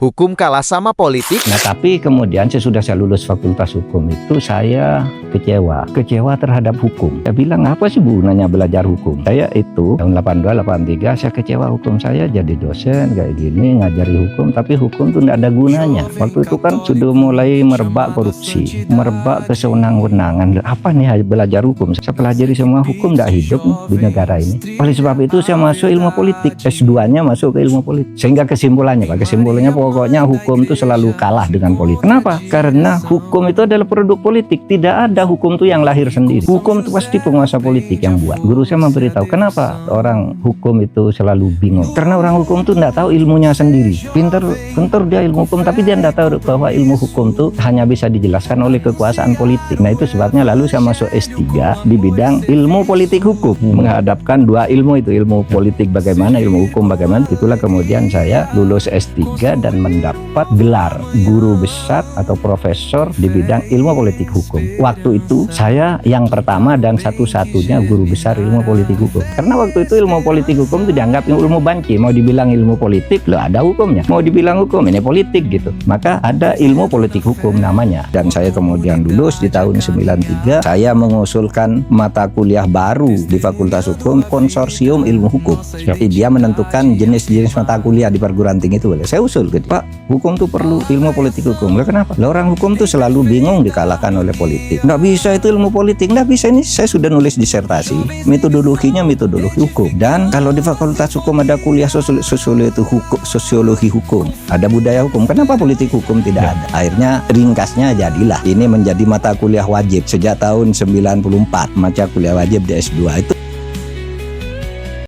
Hukum kalah sama politik? Nah, tapi kemudian sesudah saya lulus Fakultas Hukum itu saya kecewa terhadap hukum. Saya bilang, apa sih gunanya belajar hukum? Saya itu tahun 82, 83 saya kecewa hukum. Saya jadi dosen kayak gini ngajari hukum, tapi hukum tuh tidak ada gunanya. Waktu itu kan sudah mulai merebak korupsi, merebak kesewenang-wenangan. Apa nih belajar hukum? Saya pelajari semua hukum tidak hidup nih di negara ini. Oleh sebab itu saya masuk ilmu politik, S2-nya masuk ke ilmu politik. Sehingga kesimpulannya pokoknya hukum itu selalu kalah dengan politik. Kenapa? Karena hukum itu adalah produk politik. Tidak ada hukum itu yang lahir sendiri. Hukum itu pasti penguasa politik yang buat. Guru saya memberitahu, kenapa orang hukum itu selalu bingung? Karena orang hukum itu tidak tahu ilmunya sendiri. Pintar dia ilmu hukum, tapi dia tidak tahu bahwa ilmu hukum itu hanya bisa dijelaskan oleh kekuasaan politik. Nah, itu sebabnya lalu saya masuk S3 di bidang ilmu politik hukum. Menghadapkan dua ilmu itu, ilmu politik bagaimana, ilmu hukum bagaimana. Itulah kemudian saya lulus S3 dan mendapat gelar guru besar atau profesor di bidang ilmu politik hukum. Waktu itu saya yang pertama dan satu-satunya guru besar ilmu politik hukum. Karena waktu itu ilmu politik hukum itu dianggap ilmu banci. Mau dibilang ilmu politik, loh ada hukumnya. Mau dibilang hukum, ini politik gitu. Maka ada ilmu politik hukum namanya. Dan saya kemudian lulus di tahun 93. Saya mengusulkan mata kuliah baru di Fakultas Hukum, konsorsium ilmu hukum. Dia menentukan jenis-jenis mata kuliah di perguruan tinggi itu. Saya usul gitu, Pak, hukum tuh perlu ilmu politik hukum. Lah kenapa? Lah orang hukum tuh selalu bingung dikalahkan oleh politik. Nggak bisa itu ilmu politik, nggak bisa. Ini saya sudah nulis disertasi, metodologinya metodologi hukum. Dan kalau di Fakultas Hukum ada kuliah sosiologi hukum, ada budaya hukum. Kenapa politik hukum tidak ada? Akhirnya ringkasnya jadilah ini menjadi mata kuliah wajib sejak tahun 94, mata kuliah wajib di S2 itu.